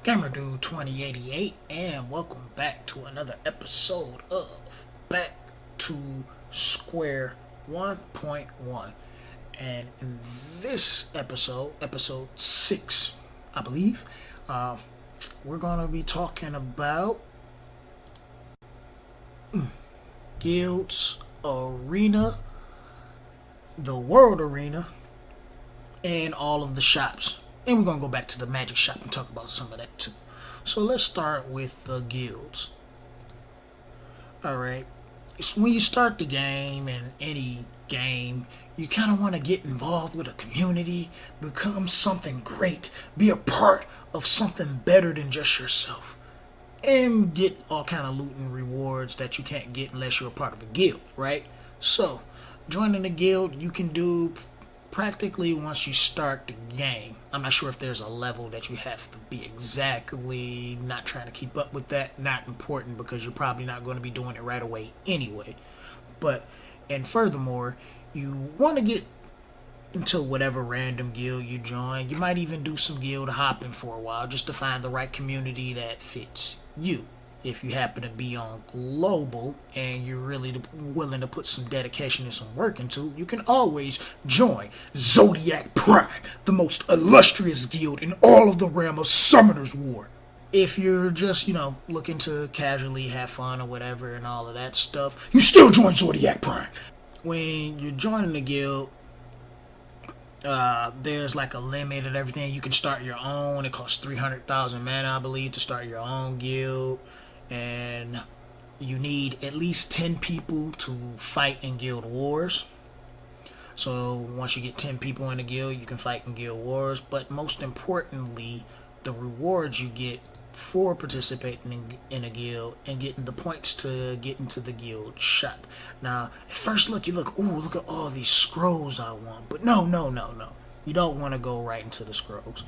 GamerDude2088, and welcome back to another episode of Back to Square 1.1. And in this episode, episode 6, I believe, we're going to be talking about Guilds Arena, the World Arena, and all of the shops. And we're going to go back to the Magic Shop and talk about some of that too. So let's start with the guilds. Alright, when you start the game, in any game, you kind of want to get involved with a community, become something great, be a part of something better than just yourself, and get all kind of loot and rewards that you can't get unless you're a part of a guild, right? So, joining a guild, you can do practically once you start the game. I'm not sure if there's a level that you have to be exactly, not trying to keep up with that, not important because you're probably not going to be doing it right away anyway. But, and furthermore, you want to get into whatever random guild you join. You might even do some guild hopping for a while just to find the right community that fits you. If you happen to be on global and you're really willing to put some dedication and some work into, you can always join Zodiac Pride, the most illustrious guild in all of the realm of Summoners War. If you're just, looking to casually have fun or whatever and all of that stuff, you still join Zodiac Pride. When you're joining the guild, there's like a limit and everything. You can start your own. It costs 300,000 mana, I believe, to start your own guild. And you need at least 10 people to fight in guild wars. So once you get 10 people in a guild, you can fight in guild wars. But most importantly, the rewards you get for participating in a guild and getting the points to get into the guild shop. Now, at first look, you look at all these scrolls I want. But no. You don't want to go right into the scrolls.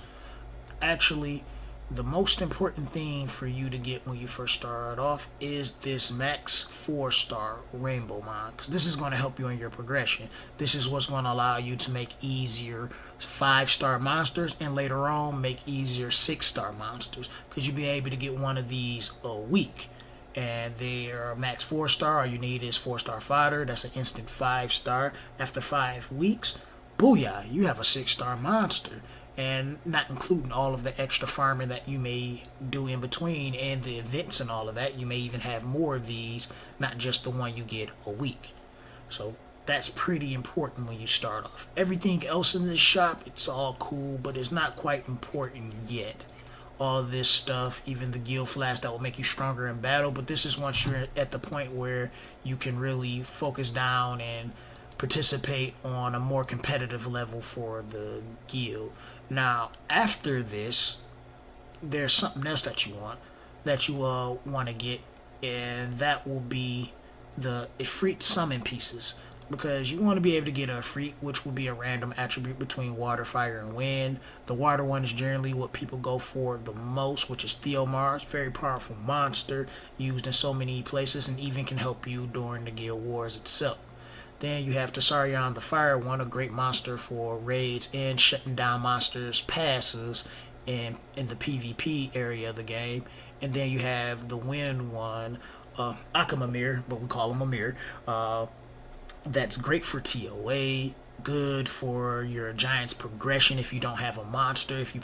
Actually, the most important thing for you to get when you first start off is this max 4-star rainbow mod, because this is going to help you in your progression. This is what's going to allow you to make easier 5-star monsters and later on make easier 6-star monsters, because you'll be able to get one of these a week. And they are max 4-star. All you need is 4-star fodder. That's an instant 5-star. After 5 weeks, booyah, you have a 6-star monster. And not including all of the extra farming that you may do in between and the events and all of that. You may even have more of these, not just the one you get a week. So that's pretty important when you start off. Everything else in this shop, it's all cool, but it's not quite important yet. All this stuff, even the guild flask that will make you stronger in battle, but this is once you're at the point where you can really focus down and participate on a more competitive level for the guild. Now, after this, there's something else that you want to get, and that will be the Ifrit summon pieces, because you want to be able to get a Ifrit, which will be a random attribute between water, fire, and wind. The water one is generally what people go for the most, which is Theomars, very powerful monster, used in so many places, and even can help you during the guild wars itself. Then you have Tsarion the Fire One, a great monster for raids and shutting down monsters' passes in the PvP area of the game. And then you have the Wind One, Akamamir, but we call him Amir. That's great for TOA, good for your Giant's progression if you don't have a monster. If you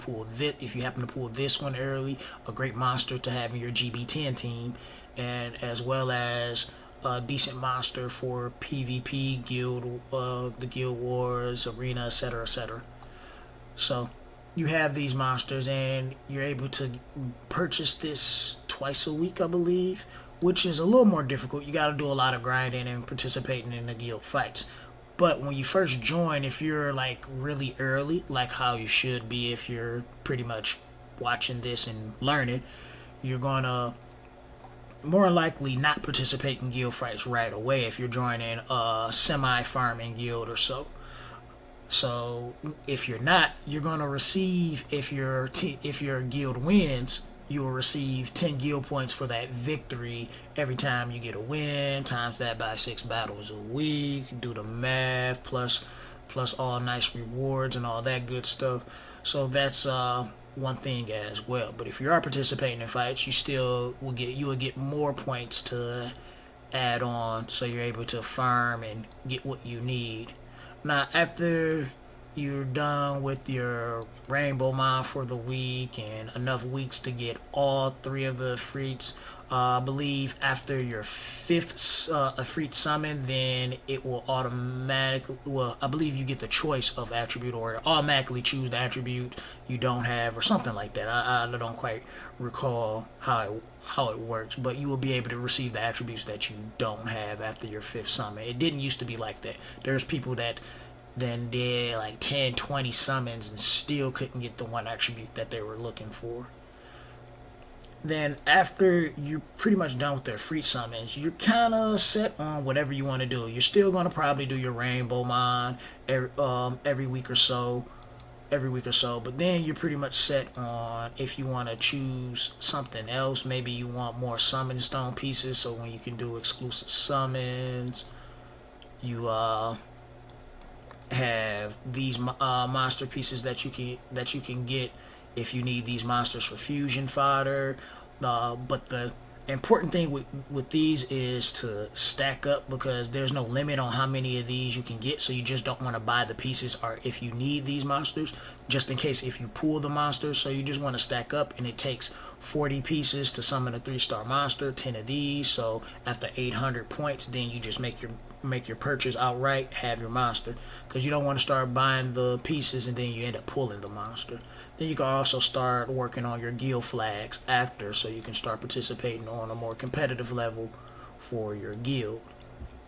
happen to pull this one early, a great monster to have in your GB10 team, and as well as a decent monster for PvP, guild, the guild wars, arena, etc., etc. So you have these monsters, and you're able to purchase this twice a week, I believe, which is a little more difficult. You got to do a lot of grinding and participating in the guild fights. But when you first join, if you're like really early, like how you should be if you're pretty much watching this and learning, you're gonna more likely not participate in guild fights right away if you're joining a semi-farming guild or so. So if you're not, you're gonna receive, if your guild wins, you will receive 10 guild points for that victory every time you get a win. Times that by 6 battles a week. Do the math, plus all nice rewards and all that good stuff. So that's one thing as well. But if you are participating in fights, you will get more points to add on, so you're able to farm and get what you need. Now, after you're done with your rainbow mine for the week and enough weeks to get all three of the freaks, I believe after your fifth freak summon, then it will automatically, well, I believe you get the choice of attribute, or automatically choose the attribute you don't have, or something like that. I don't quite recall how it works, but you will be able to receive the attributes that you don't have after your fifth summon. It didn't used to be like that. There's people that then did like 10, 20 summons and still couldn't get the one attribute that they were looking for. Then after you're pretty much done with their free summons, you're kind of set on whatever you want to do. You're still going to probably do your rainbow mine every week or so, but then you're pretty much set on if you want to choose something else. Maybe you want more summon stone pieces, so when you can do exclusive summons, you have these monster pieces that you can get if you need these monsters for fusion fodder. But the important thing with these is to stack up, because there's no limit on how many of these you can get, so you just don't want to buy the pieces or if you need these monsters, just in case if you pull the monsters. So you just want to stack up, and it takes 40 pieces to summon a 3-star monster, 10 of these. So after 800 points, then you just make your purchase outright, have your monster, because you don't want to start buying the pieces and then you end up pulling the monster. Then you can also start working on your guild flags after, so you can start participating on a more competitive level for your guild.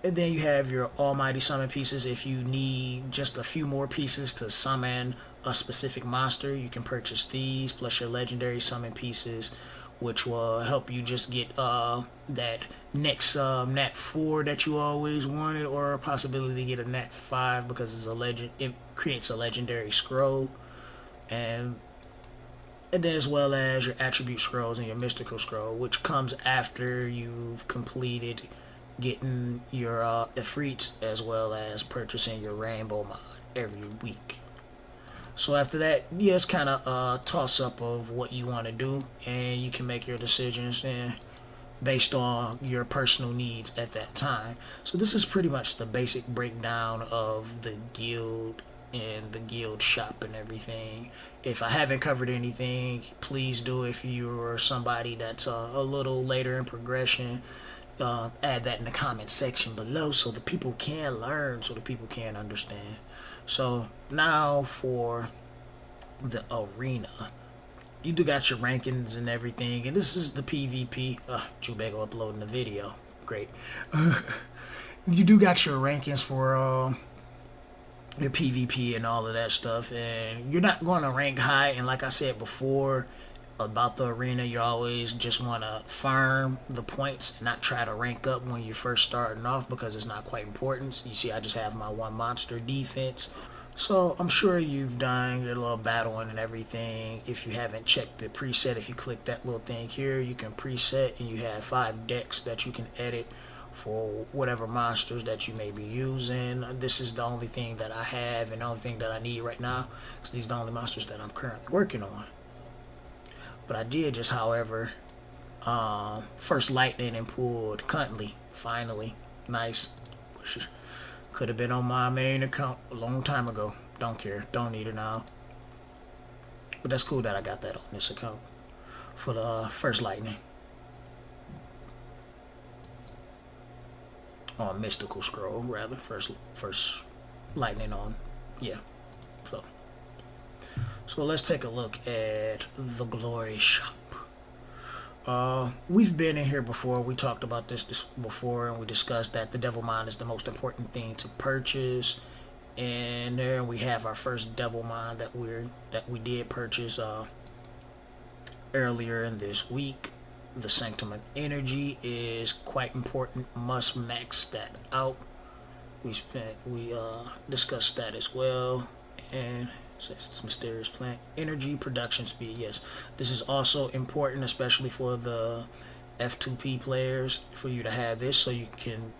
And then you have your almighty summon pieces. If you need just a few more pieces to summon a specific monster, you can purchase these plus your legendary summon pieces, which will help you just get that next Nat 4 that you always wanted, or a possibility to get a Nat 5 because it's a legend. It creates a legendary scroll, and then as well as your attribute scrolls and your mystical scroll, which comes after you've completed getting your Ifrits, as well as purchasing your rainbow mod every week. So after that, yeah, it's kind of a toss-up of what you want to do, and you can make your decisions based on your personal needs at that time. So this is pretty much the basic breakdown of the guild and the guild shop and everything. If I haven't covered anything, please do. If you're somebody that's a little later in progression, add that in the comment section below so the people can learn, so the people can understand. So now for the arena, you do got your rankings and everything, and this is the PvP. Jubego uploading the video, great. You do got your rankings for your PvP and all of that stuff, and you're not going to rank high. And like I said before about the arena, you always just want to farm the points and not try to rank up when you're first starting off, because it's not quite important. You see, I just have my one monster defense. So I'm sure you've done your little battling and everything. If you haven't checked the preset, if you click that little thing here, you can preset, and you have 5 decks that you can edit for whatever monsters that you may be using. This is the only thing that I have and the only thing that I need right now, because these are the only monsters that I'm currently working on. But I did just, however, first lightning and pulled Cuntley, finally. Nice. Could have been on my main account a long time ago. Don't care. Don't need it now. But that's cool that I got that on this account for the first lightning. On mystical scroll, rather. First lightning on. Yeah. So let's take a look at the glory shop. We've been in here before. We talked about this before, and we discussed that the devil mine is the most important thing to purchase. And there we have our first devil mine that we did purchase earlier in this week. The Sanctum of Energy is quite important. Must max that out. We discussed that as well. And it's mysterious plant energy production speed. Yes, this is also important, especially for the F2P players, for you to have this, so you can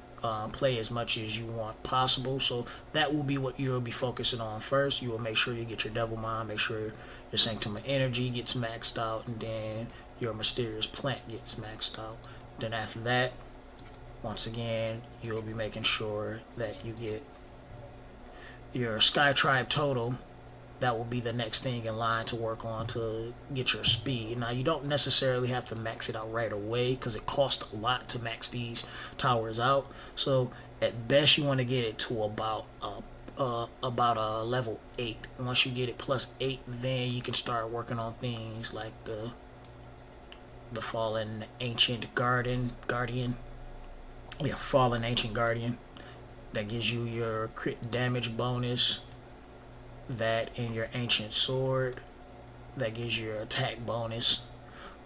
play as much as you want possible. So that will be what you'll be focusing on first. You will make sure you get your Devil Mind, make sure your Sanctum of Energy gets maxed out, and then your Mysterious Plant gets maxed out. Then after that, once again, you'll be making sure that you get your Sky Tribe total. That will be the next thing in line to work on to get your speed. Now, you don't necessarily have to max it out right away because it costs a lot to max these towers out. So at best, you want to get it to about a level 8. Once you get it plus 8, then you can start working on things like the Fallen Ancient Guardian. Yeah, Fallen Ancient Guardian. That gives you your crit damage bonus. That and your Ancient Sword. That gives you your attack bonus.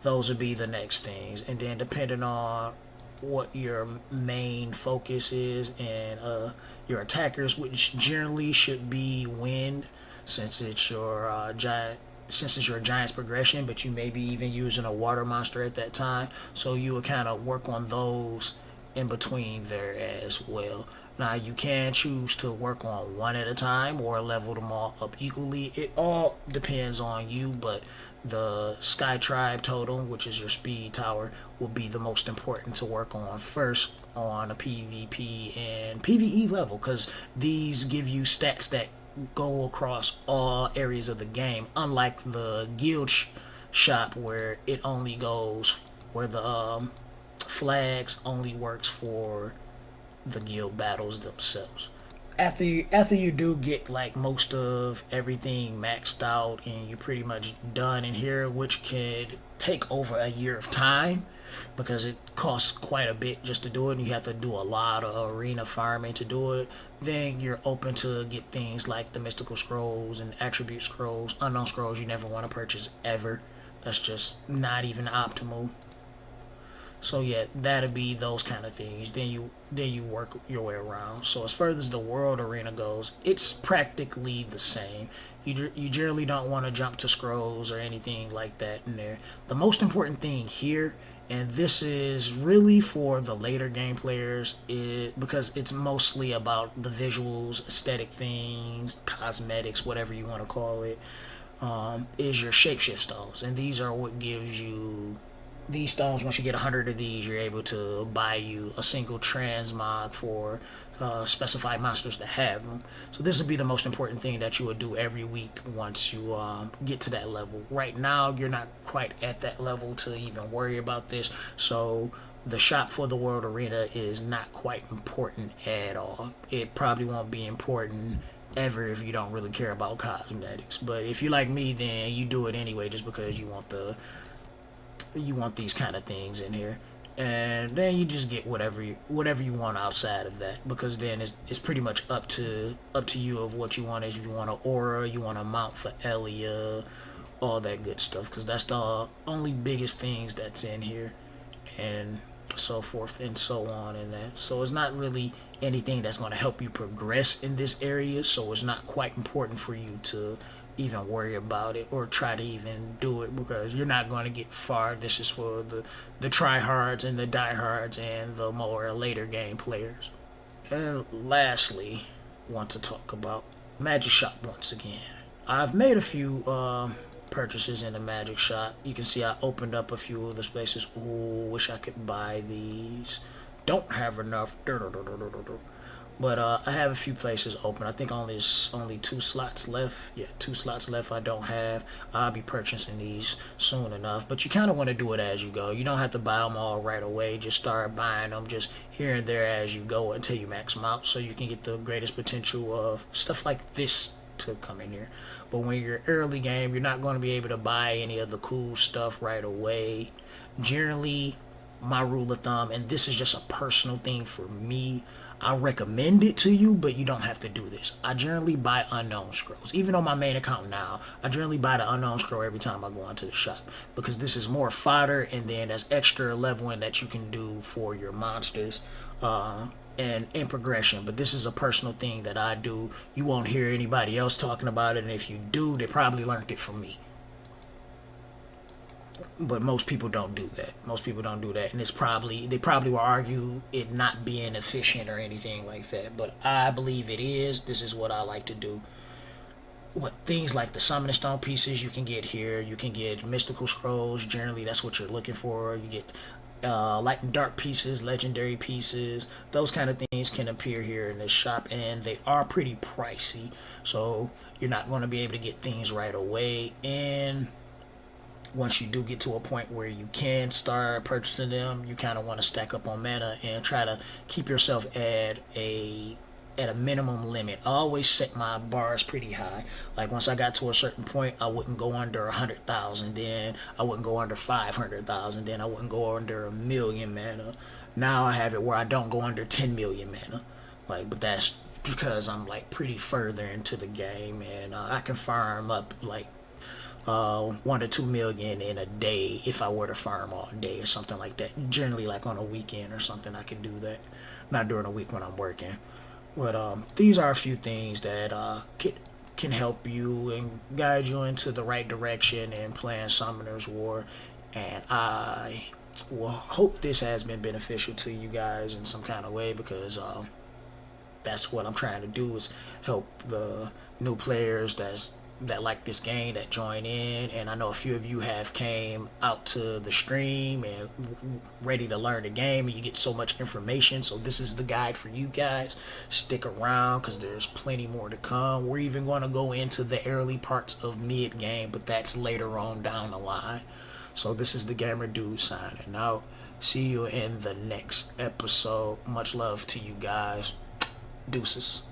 Those would be the next things. And then depending on what your main focus is and your attackers, which generally should be wind, since it's your giant's progression, but you may be even using a water monster at that time. So you will kind of work on those in between there as well. Now, you can choose to work on one at a time or level them all up equally. It all depends on you, but the Sky Tribe total, which is your speed tower, will be the most important to work on first on a PvP and PvE level, because these give you stats that go across all areas of the game, unlike the guild shop where it only goes, where the flags only works for the guild battles themselves. After you do get like most of everything maxed out and you're pretty much done in here, which could take over a year of time because it costs quite a bit just to do it and you have to do a lot of arena farming to do it, then you're open to get things like the mystical scrolls and attribute scrolls. Unknown scrolls you never want to purchase ever. That's just not even optimal. So yeah, that'll be those kind of things. Then you work your way around. So as far as the world arena goes, it's practically the same. You generally don't want to jump to scrolls or anything like that in there. The most important thing here, and this is really for the later game players, because it's mostly about the visuals, aesthetic things, cosmetics, whatever you want to call it, is your shapeshift stones. And these are what gives you these stones. Once you get 100 of these, you're able to buy you a single transmog for specified monsters that have them. So this would be the most important thing that you would do every week once you get to that level. Right now, you're not quite at that level to even worry about this. So the shop for the World Arena is not quite important at all. It probably won't be important ever if you don't really care about cosmetics. But if you're like me, then you do it anyway just because you want these kind of things in here, and then you just get whatever you want outside of that, because then it's pretty much up to you of what you want. If you want an aura, you want a mount for Elia, all that good stuff, because that's the only biggest things that's in here, and so forth and so on and that. So it's not really anything that's going to help you progress in this area, so it's not quite important for you to even worry about it or try to even do it, because you're not going to get far. This is for the tryhards and the diehards and the more later game players. And lastly, want to talk about Magic Shop once again. I've made a few purchases in the Magic Shop. You can see I opened up a few of the spaces. Ooh, wish I could buy these. Don't have enough. But I have a few places open. I think only 2 slots left. Yeah, 2 slots left I don't have. I'll be purchasing these soon enough. But you kind of want to do it as you go. You don't have to buy them all right away. Just start buying them just here and there as you go until you max them out, so you can get the greatest potential of stuff like this to come in here. But when you're early game, you're not going to be able to buy any of the cool stuff right away. Generally, my rule of thumb, and this is just a personal thing for me, I recommend it to you, but you don't have to do this. I generally buy unknown scrolls. Even on my main account now, I generally buy the unknown scroll every time I go into the shop, because this is more fodder, and then there's extra leveling that you can do for your monsters and in progression. But this is a personal thing that I do. You won't hear anybody else talking about it, and if you do, they probably learned it from me. But most people don't do that. Most people don't do that, and they probably will argue it not being efficient or anything like that. But I believe it is. This is what I like to do. What things like the summoning stone pieces you can get here. You can get mystical scrolls. Generally, that's what you're looking for. You get light and dark pieces, legendary pieces. Those kind of things can appear here in this shop, and they are pretty pricey. So you're not going to be able to get things right away. And once you do get to a point where you can start purchasing them, you kind of want to stack up on mana and try to keep yourself at a minimum limit. I always set my bars pretty high. Like once I got to a certain point, I wouldn't go under 100,000. Then I wouldn't go under 500,000. Then I wouldn't go under 1,000,000 mana. Now I have it where I don't go under 10 million mana. But that's because I'm like pretty further into the game, and I can farm up like 1 to 2 million in a day if I were to farm all day or something like that. Generally, like on a weekend or something, I could do that. Not during the week when I'm working. But these are a few things that can help you and guide you into the right direction in playing Summoners War. And I will hope this has been beneficial to you guys in some kind of way, because that's what I'm trying to do, is help the new players that like this game, that join in. And I know a few of you have came out to the stream and ready to learn the game, and you get so much information. So this is the guide for you guys. Stick around, because there's plenty more to come. We're even going to go into the early parts of mid game, but that's later on down the line. So this is the Gamer Dude signing out. See you in the next episode. Much love to you guys. Deuces.